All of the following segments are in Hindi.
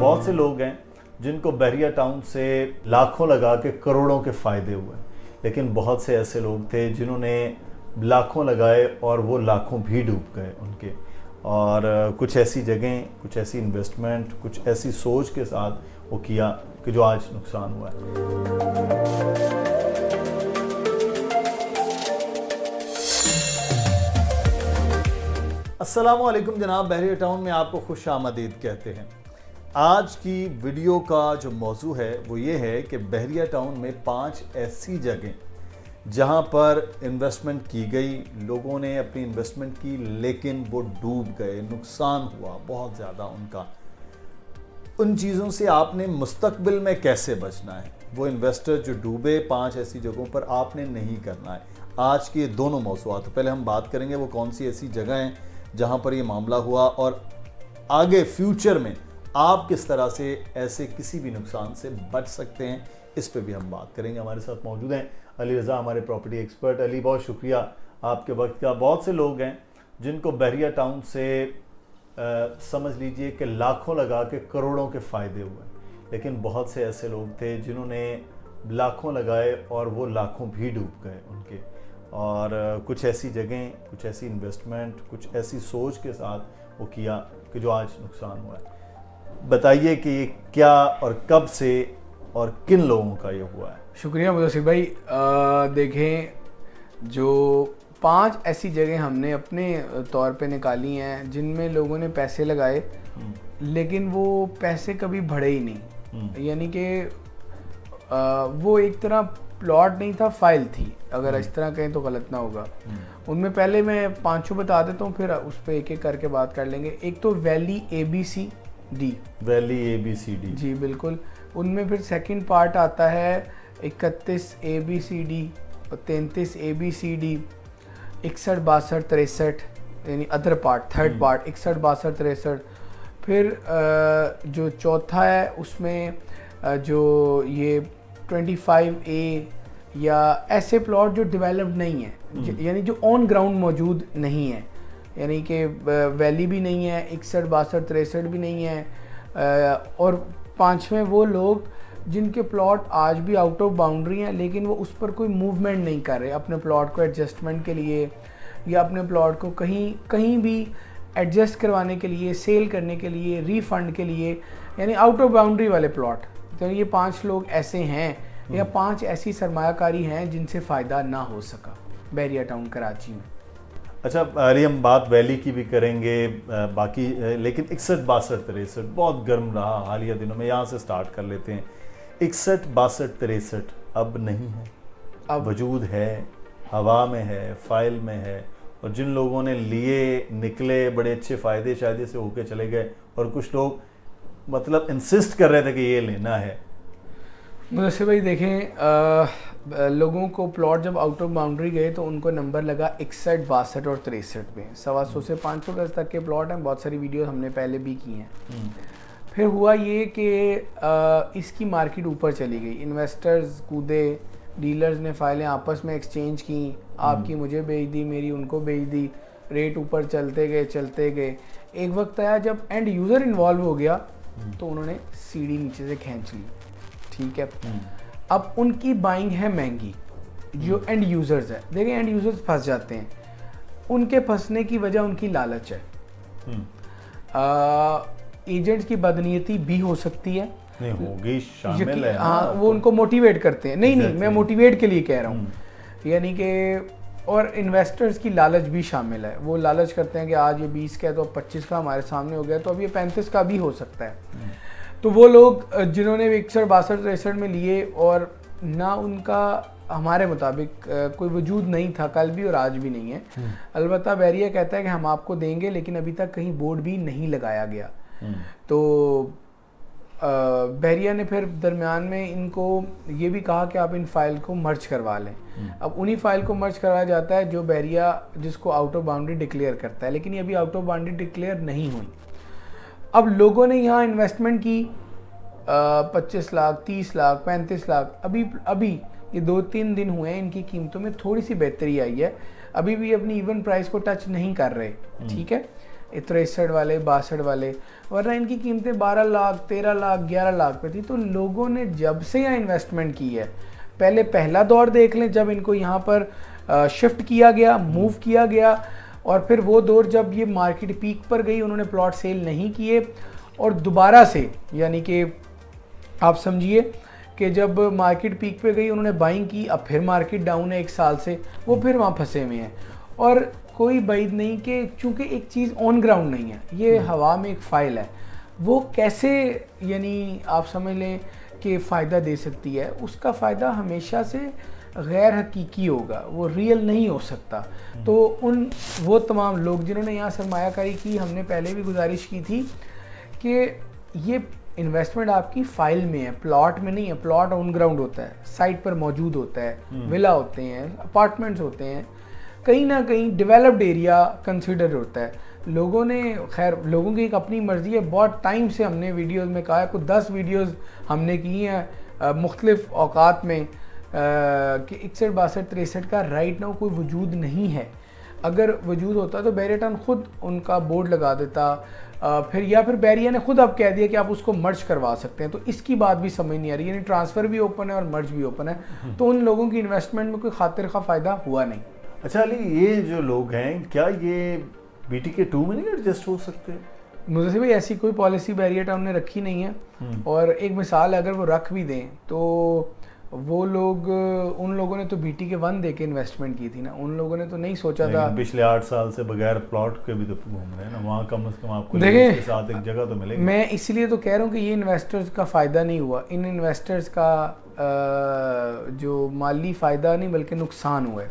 बहुत से लोग हैं जिनको बहरिया टाउन से लाखों लगा के करोड़ों के फ़ायदे हुए, लेकिन बहुत से ऐसे लोग थे जिन्होंने लाखों लगाए और वो लाखों भी डूब गए उनके। और कुछ ऐसी जगहें, कुछ ऐसी इन्वेस्टमेंट, कुछ ऐसी सोच के साथ वो किया कि जो आज नुकसान हुआ है। अस्सलामुअलैकुम जनाब, बहरिया टाउन में आपको खुश आमदीद कहते हैं। आज की वीडियो का जो मौजू है वो ये है कि बहरिया टाउन में 5 ऐसी जगह जहां पर इन्वेस्टमेंट की गई, लोगों ने अपनी इन्वेस्टमेंट की लेकिन वो डूब गए, नुकसान हुआ बहुत ज़्यादा उनका। उन चीज़ों से आपने मुस्तकबिल में कैसे बचना है, वो इन्वेस्टर जो डूबे 5 ऐसी जगहों पर आपने नहीं करना है। आज के दोनों मौज़ूआत, पहले हम बात करेंगे वो कौन सी ऐसी जगह हैं जहां पर ये मामला हुआ और आगे फ्यूचर में आप किस तरह से ऐसे किसी भी नुकसान से बच सकते हैं, इस पे भी हम बात करेंगे। हमारे साथ मौजूद हैं अली रज़ा, हमारे प्रॉपर्टी एक्सपर्ट। अली, बहुत शुक्रिया आपके वक्त का। बहुत से लोग हैं जिनको बहरिया टाउन से समझ लीजिए कि लाखों लगा के करोड़ों के फ़ायदे हुए, लेकिन बहुत से ऐसे लोग थे जिन्होंने लाखों लगाए और वो लाखों भी डूब गए उनके। और कुछ ऐसी जगहें, कुछ ऐसी इन्वेस्टमेंट, कुछ ऐसी सोच के साथ वो किया कि जो आज नुकसान हुआ है। बताइए कि ये क्या और कब से और किन लोगों का ये हुआ है। शुक्रिया मुदस्सिर भाई। देखें, जो 5 ऐसी जगह हमने अपने तौर पे निकाली हैं जिनमें लोगों ने पैसे लगाए लेकिन वो पैसे कभी बढ़े ही नहीं। यानी कि वो एक तरह प्लॉट नहीं था, फाइल थी, अगर इस तरह कहें तो गलत ना होगा। उनमें पहले मैं 5 बता देता हूँ, फिर उस पर एक एक करके बात कर लेंगे। एक तो वैली ABCD, वैली ABCD, जी बिल्कुल। उनमें फिर सेकंड पार्ट आता है 31 ABCD और 33 ABCD, 61 62 63, यानी अदर पार्ट, थर्ड पार्ट 61 62 63। फिर जो चौथा है उसमें जो ये 25A या ऐसे प्लॉट जो डेवलप्ड नहीं है, यानी जो ऑन ग्राउंड मौजूद नहीं है, यानी कि वैली भी नहीं है, 61 62 63 भी नहीं है। और 5वें वो लोग जिनके प्लॉट आज भी आउट ऑफ बाउंड्री हैं लेकिन वो उस पर कोई मूवमेंट नहीं कर रहे अपने प्लॉट को एडजस्टमेंट के लिए, या अपने प्लॉट को कहीं भी एडजस्ट करवाने के लिए, सेल करने के लिए, रीफंड के लिए, यानी आउट ऑफ बाउंड्री वाले प्लॉट। तो ये 5 लोग ऐसे हैं या 5 ऐसी सरमायाकारी हैं जिनसे फ़ायदा ना हो सका बहरिया टाउन कराची में। अच्छा अली, हम बात वैली की भी करेंगे बाकी, लेकिन 61 62 63 बहुत गर्म रहा हालिया दिनों में, यहाँ से स्टार्ट कर लेते हैं। 61 62 63 अब नहीं है, अब वजूद है, हवा में है, फाइल में है, और जिन लोगों ने लिए निकले बड़े अच्छे फ़ायदे शायदे से होके चले गए, और कुछ लोग मतलब इंसिस्ट कर रहे थे कि ये लेना है। मुदस्सिर भाई देखें, लोगों को प्लॉट जब आउट ऑफ बाउंड्री गए तो उनको नंबर लगा 61 62 और 63 में। 125 से 500 गज तक के प्लॉट हैं, बहुत सारी वीडियो हमने पहले भी की हैं। फिर हुआ ये कि इसकी मार्केट ऊपर चली गई, इन्वेस्टर्स कूदे, डीलर्स ने फाइलें आपस में एक्सचेंज की, आपकी मुझे बेच दी, मेरी उनको बेच दी, रेट ऊपर चलते गए। एक वक्त आया जब एंड यूज़र इन्वॉल्व हो गया तो उन्होंने सीढ़ी नीचे से खींच ली, ठीक है। अब उनकी बाइंग है महंगी, जो एंड यूज़र्स है, देखें एंड यूज़र्स फंस जाते हैं। उनके फंसने की वजह उनकी लालच है। एजेंट्स की बदनीयती भी हो सकती है, नहीं होगी, शामिल है। हाँ, वो उनको मोटिवेट करते हैं। नहीं, मैं मोटिवेट के लिए कह रहा हूँ, यानी कि और इन्वेस्टर्स की लालच भी शामिल है। वो लालच करते हैं कि आज ये 20 का है तो अब 25 का हमारे सामने हो गया, तो अब ये 35 का भी हो सकता है। तो वो लोग जिन्होंने 61 62 63 में लिए और ना उनका हमारे मुताबिक कोई वजूद नहीं था, कल भी और आज भी नहीं है। अलबत्ता बहरिया कहता है कि हम आपको देंगे, लेकिन अभी तक कहीं बोर्ड भी नहीं लगाया गया। तो बहरिया ने फिर दरमियान में इनको ये भी कहा कि आप इन फाइल को मर्ज करवा लें। अब उन्हीं फाइल को मर्ज करवाया जाता है जो बहरिया जिसको आउट ऑफ बाउंड्री डिक्लेयर करता है, लेकिन ये अभी आउट ऑफ बाउंड्री डिक्लेयर नहीं हुई। अब लोगों ने यहाँ इन्वेस्टमेंट की 25 लाख, 30 लाख, 35 लाख। अभी ये 2-3 दिन हुए हैं, इनकी कीमतों में थोड़ी सी बेहतरी आई है, अभी भी अपनी इवन प्राइस को टच नहीं कर रहे, ठीक है। 63 वाले 62 वाले, वरना इनकी कीमतें 12 लाख 13 लाख 11 लाख पे थी। तो लोगों ने जब से यहाँ इन्वेस्टमेंट की है, पहले पहला दौर देख लें जब इनको यहाँ पर शिफ्ट किया गया, मूव किया गया, और फिर वो दौर जब ये मार्केट पीक पर गई उन्होंने प्लॉट सेल नहीं किए, और दोबारा से यानी कि आप समझिए कि जब मार्केट पीक पे गई उन्होंने बाइंग की, अब फिर मार्केट डाउन है 1 साल से, वो फिर वहाँ फंसे हुए हैं। और कोई बैद नहीं कि चूँकि एक चीज़ ऑन ग्राउंड नहीं है, ये हवा में एक फ़ाइल है, वो कैसे यानी आप समझ लें कि फ़ायदा दे सकती है। उसका फ़ायदा हमेशा से गैर हकीकी होगा, वो रियल नहीं हो सकता। तो वो तमाम लोग जिन्होंने यहाँ सरमायाकारी की, हमने पहले भी गुजारिश की थी कि ये इन्वेस्टमेंट आपकी फ़ाइल में है, प्लॉट में नहीं है। प्लॉट ऑन ग्राउंड होता है, साइट पर मौजूद होता है, विला होते हैं, अपार्टमेंट्स होते हैं, कहीं ना कहीं डेवलप्ड एरिया कंसिडर होता है। लोगों ने खैर लोगों की एक अपनी मर्ज़ी है, बहुत टाइम से हमने वीडियोस में कहा है, कुछ 10 वीडियोस हमने की हैं मुख्तलिफ औकात में कि 61, 62, 63 का राइट नाउ कोई वजूद नहीं है। अगर वजूद होता तो बैरिया टाउन खुद उनका बोर्ड लगा देता, फिर या फिर बैरिया ने खुद अब कह दिया कि आप उसको मर्ज करवा सकते हैं। तो इसकी बात भी समझ नहीं आ रही, यानी ट्रांसफ़र भी ओपन है और मर्ज भी ओपन है, तो उन लोगों की इन्वेस्टमेंट में कोई खातिर का फ़ायदा हुआ नहीं। अच्छा अली, ये जो लोग हैं क्या ये BTK2 में नहीं एडजस्ट हो सकते? मुझे से भाई ऐसी कोई पॉलिसी बैरिया टाउन ने रखी नहीं है। और एक मिसाल अगर वो रख भी दें तो वो लोग, उन लोगों ने तो BTK1 दे के इन्वेस्टमेंट की थी ना, उन लोगों ने तो नहीं सोचा था। पिछले 8 साल से बगैर प्लॉट के भी तो घूम रहे हैं ना, वहाँ कम से कम आपको देखें, साथ एक जगह तो मिलेगी। मैं इसलिए तो कह रहा हूँ कि ये इन्वेस्टर्स का फ़ायदा नहीं हुआ, इन इन्वेस्टर्स का जो माली फ़ायदा नहीं बल्कि नुकसान हुआ है,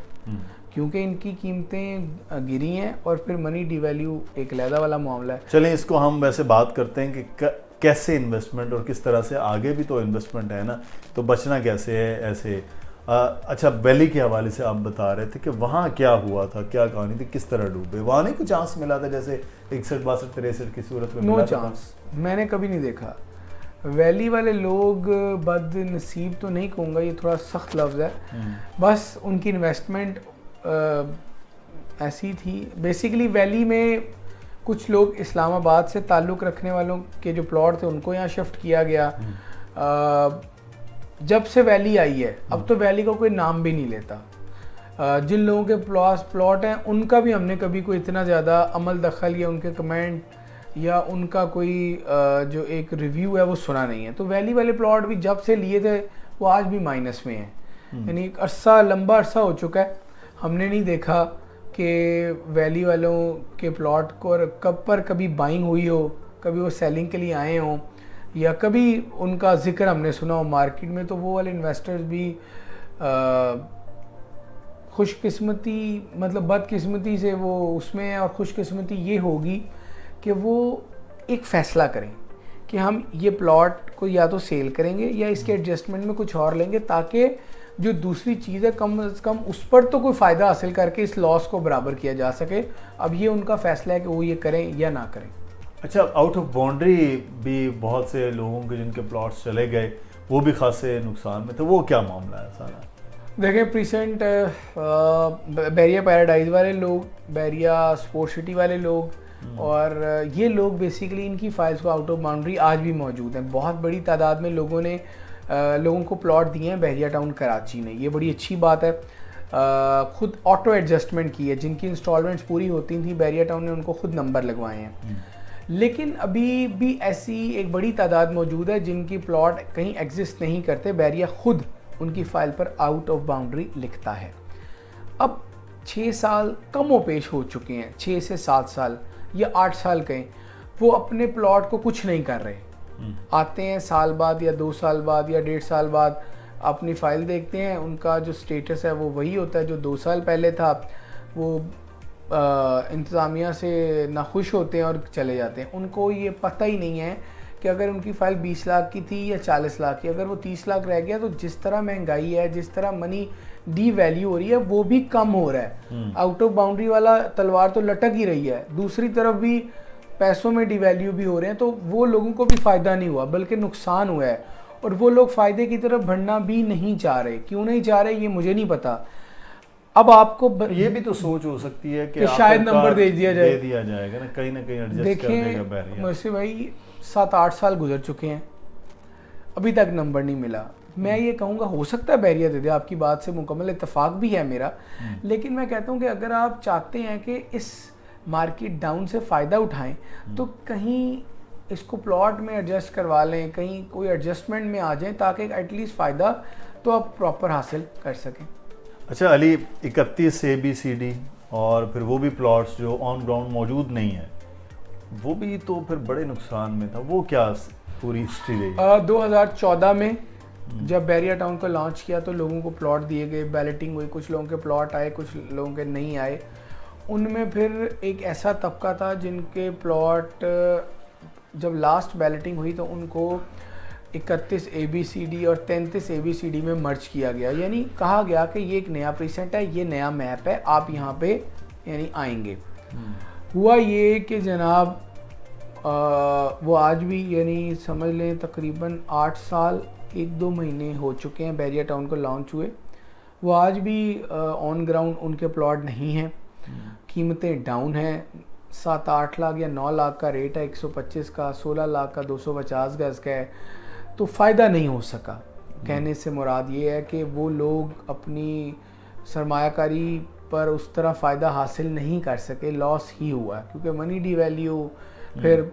क्योंकि इनकी कीमतें गिरी हैं और फिर मनी डिवैल्यू एक अलहदा वाला मामला है। चलें इसको हम वैसे बात करते हैं कि कैसे इन्वेस्टमेंट और किस तरह से आगे भी तो इन्वेस्टमेंट है ना, तो बचना कैसे है ऐसे। अच्छा वैली के हवाले से आप बता रहे थे कि वहाँ क्या हुआ था, क्या कहानी थी, किस तरह डूबे, वहाँ नहीं कुछ चांस मिला था जैसे 61, 62, 63 की सूरत में? नो चांस, मैंने कभी नहीं देखा। वैली वाले लोग बदनसीब तो नहीं कहूँगा, ये थोड़ा सख्त लफ्ज़ है, बस उनकी इन्वेस्टमेंट ऐसी थी। बेसिकली वैली में कुछ लोग इस्लामाबाद से ताल्लुक़ रखने वालों के जो प्लॉट थे उनको यहाँ शिफ्ट किया गया। जब से वैली आई है अब तो वैली का कोई नाम भी नहीं लेता। जिन लोगों के प्लॉट हैं उनका भी हमने कभी कोई इतना ज़्यादा अमल दखल या उनके कमेंट या उनका कोई जो एक रिव्यू है वो सुना नहीं है। तो वैली वाले प्लॉट भी जब से लिए थे वो आज भी माइनस में हैं, यानी एक लंबा अरसा हो चुका है, हमने नहीं देखा कि वैली वालों के प्लॉट को कभी बाइंग हुई हो, कभी वो सेलिंग के लिए आए हों, या कभी उनका जिक्र हमने सुना हो मार्केट में। तो वो वाले इन्वेस्टर्स भी खुशकिस्मती मतलब बदकिस्मती से वो उसमें है, और खुशकिस्मती ये होगी कि वो एक फ़ैसला करें कि हम ये प्लॉट को या तो सेल करेंगे या इसके एडजस्टमेंट में कुछ और लेंगे, ताकि जो दूसरी चीज़ है कम से कम उस पर तो कोई फ़ायदा हासिल करके इस लॉस को बराबर किया जा सके। अब ये उनका फ़ैसला है कि वो ये करें या ना करें। अच्छा आउट ऑफ बाउंड्री भी बहुत से लोगों के जिनके प्लॉट्स चले गए वो भी खासे नुकसान में, तो वो क्या मामला है सारा? देखें प्रीसेंट बैरिया पैराडाइज वाले लोग, बैरिया स्पोर्ट्स सिटी वाले लोग और ये लोग बेसिकली इनकी फाइल्स को आउट ऑफ बाउंड्री आज भी मौजूद हैं। बहुत बड़ी तादाद में लोगों को प्लॉट दिए हैं बैरिया टाउन कराची ने, ये बड़ी अच्छी बात है। खुद ऑटो एडजस्टमेंट की है, जिनकी इंस्टॉलमेंट्स पूरी होती थी बैरिया टाउन ने उनको खुद नंबर लगवाए हैं। लेकिन अभी भी ऐसी एक बड़ी तादाद मौजूद है जिनकी प्लॉट कहीं एग्जिस्ट नहीं करते, बैरिया खुद उनकी फ़ाइल पर आउट ऑफ बाउंड्री लिखता है। अब 6 साल कमो पेश हो चुके हैं, 6 से 7 साल या 8 साल कहें, वो अपने प्लॉट को कुछ नहीं कर रहे। आते हैं साल बाद या 2 साल बाद या 1.5 साल बाद, अपनी फ़ाइल देखते हैं, उनका जो स्टेटस है वो वही होता है जो 2 साल पहले था। वो इंतज़ामिया से नाखुश होते हैं और चले जाते हैं। उनको ये पता ही नहीं है कि अगर उनकी फ़ाइल 20 लाख की थी या 40 लाख की, अगर वो 30 लाख रह गया तो जिस तरह महंगाई है, जिस तरह मनी डी वैल्यू हो रही है, वो भी कम हो रहा है। आउट ऑफ बाउंड्री वाला तलवार तो लटक ही रही है, दूसरी तरफ भी पैसों में डी वैल्यू भी हो रहे हैं। तो वो लोगों को भी फ़ायदा नहीं हुआ बल्कि नुकसान हुआ है, और वो लोग फ़ायदे की तरफ बढ़ना भी नहीं चाह रहे। क्यों नहीं चाह रहे ये मुझे नहीं पता। अब आपको ये भी तो सोच हो सकती है कि शायद नंबर दे दिया जाएगा ना, कहीं एडजस्ट कर देगा बैरिया। देखिए मुझसे भाई 7-8 साल गुजर चुके हैं, अभी तक नंबर नहीं मिला। मैं ये कहूँगा हो सकता है बैरिया दे दे, आपकी बात से मुकम्मल इत्तेफाक भी है मेरा, लेकिन मैं कहता हूँ कि अगर आप चाहते हैं कि इस मार्केट डाउन से फ़ायदा उठाएं तो कहीं इसको प्लॉट में एडजस्ट करवा लें, कहीं कोई एडजस्टमेंट में आ जाएं ताकि एटलीस्ट फ़ायदा तो आप प्रॉपर हासिल कर सकें। अच्छा अली, 31 ABCD और फिर वो भी प्लॉट्स जो ऑन ग्राउंड मौजूद नहीं है, वो भी तो फिर बड़े नुकसान में था, वो क्या पूरी हिस्ट्री रही? 2014 में जब बैरिया टाउन को लॉन्च किया तो लोगों को प्लॉट दिए गए, बैलेटिंग हुई, कुछ लोगों के प्लॉट आए, कुछ लोगों के नहीं आए। उनमें फिर एक ऐसा तबका था जिनके प्लॉट जब लास्ट बैलेटिंग हुई तो उनको 31 ABCD और 33 ABCD में मर्ज किया गया, यानी कहा गया कि ये एक नया प्रीसेंट है, ये नया मैप है, आप यहाँ पे यानी आएंगे। हुआ ये कि जनाब वो आज भी यानी समझ लें तकरीबन 8 साल 1-2 महीने हो चुके हैं बैरिया टाउन को लॉन्च हुए, वो आज भी ऑन ग्राउंड उनके प्लॉट नहीं हैं, कीमतें डाउन हैं। 7-8 लाख या 9 लाख का रेट है 125 का, 16 लाख का 250 गज का है, तो फ़ायदा नहीं हो सका। कहने से मुराद ये है कि वो लोग अपनी सरमायाकारी पर उस तरह फ़ायदा हासिल नहीं कर सके, लॉस ही हुआ क्योंकि मनी डी वैल्यू, फिर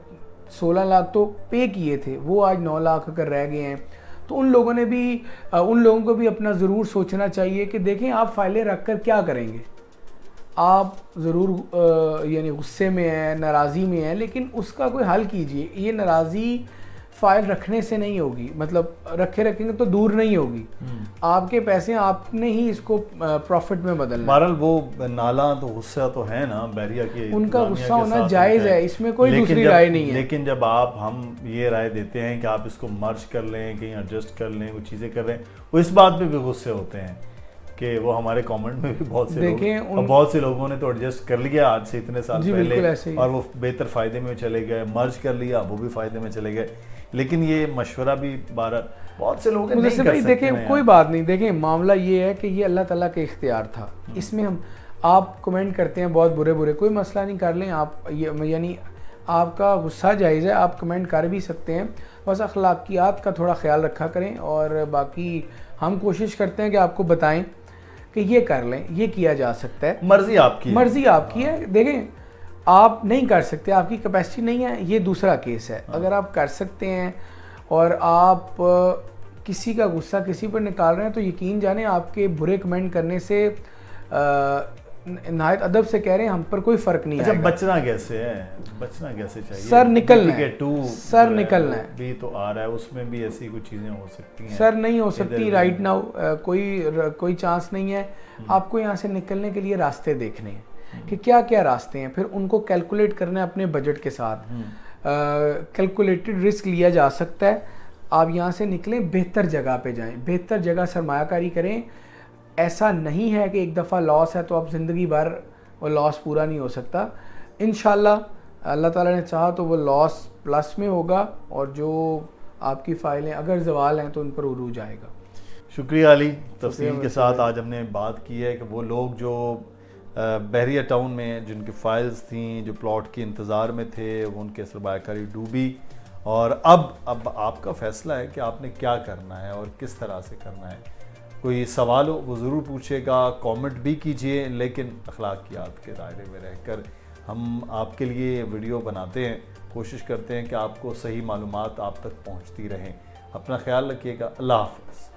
16 लाख तो पे किए थे, वो आज 9 लाख अगर रह गए हैं तो उन लोगों को भी अपना ज़रूर सोचना चाहिए कि देखें आप फाइलें रख कर क्या करेंगे। आप ज़रूर यानी गुस्से में हैं, नाराज़ी में हैं, लेकिन उसका कोई हल कीजिए। ये नाराज़ी फ़ाइल रखने से नहीं होगी, मतलब रखेंगे तो दूर नहीं होगी, आपके पैसे आपने ही इसको प्रॉफिट में बदलना। बहरहाल वो नाला तो गुस्सा तो है ना बैरिया के, उनका गुस्सा होना जायज़ है, इसमें कोई दूसरी राय नहीं है। लेकिन जब हम ये राय देते हैं कि आप इसको मर्ज कर लें, कहीं एडजस्ट कर लें, कुछ चीज़ें कर लें, वो इस बात पे भी गुस्से होते हैं कि वो हमारे कमेंट में भी बहुत से लोगों ने तो एडजस्ट कर लिया आज से इतने साल पहले, और वो बेहतर फ़ायदे में चले गए, मर्ज कर लिया, वो भी फ़ायदे में चले गए। लेकिन ये मशवरा भी बहुत से लोग नहीं कर सकते। देखें कोई बात नहीं, देखें मामला ये है कि ये अल्लाह ताला का इख्तियार था, इसमें हम आप कमेंट करते हैं बहुत बुरे, कोई मसला नहीं, कर लें आप, ये यानी आपका गुस्सा जायज़ है, आप कमेंट कर भी सकते हैं, बस अखलाकियात का थोड़ा ख्याल रखा करें। और बाकी हम कोशिश करते हैं कि आपको बताएं कि ये कर लें, ये किया जा सकता है, मर्ज़ी आपकी है। देखें आप नहीं कर सकते, आपकी कैपेसिटी नहीं है, ये दूसरा केस है। अगर आप कर सकते हैं और आप किसी का गुस्सा किसी पर निकाल रहे हैं तो यकीन जाने आपके बुरे कमेंट करने से नायत अदब से कह रहे हैं हम पर कोई फ़र्क नहीं है। बचना कैसे चाहिए? सर निकलना है भी तो आ रहा है, उसमें भी ऐसी कुछ चीज़ें हो सकती हैं। सर नहीं हो सकती राइट नाउ, कोई चांस नहीं है। आपको यहाँ से निकलने के लिए रास्ते देखने हैं कि क्या क्या रास्ते हैं, फिर उनको कैलकुलेट करना है अपने बजट के साथ। कैलकुलेटेड रिस्क लिया जा सकता है। आप यहाँ से निकलें, बेहतर जगह पे जाएं, बेहतर जगह सरमायाकारी करें। ऐसा नहीं है कि एक दफ़ा लॉस है तो आप ज़िंदगी भर वो लॉस पूरा नहीं हो सकता। इंशाल्लाह अल्लाह ताला ने चाहा तो वो लॉस प्लस में होगा, और जो आपकी फ़ाइलें अगर ज़वाल हैं तो उन पर उरूज आएगा। शुक्रिया अली, तफसील के साथ आज हमने बात की है कि वो लोग जो बहरिया टाउन में जिनकी फ़ाइल्स थी, जो प्लॉट के इंतज़ार में थे, वो उनके सरमायाकारी डूबी, और अब आपका फ़ैसला है कि आपने क्या करना है और किस तरह से करना है। कोई सवाल हो वो ज़रूर पूछेगा, कमेंट भी कीजिए, लेकिन अखलाकियात के दायरे में रहकर हम आपके लिए वीडियो बनाते हैं, कोशिश करते हैं कि आपको सही मालूमात आप तक पहुंचती रहें। अपना ख्याल रखिएगा। अल्लाह हाफ़िज़।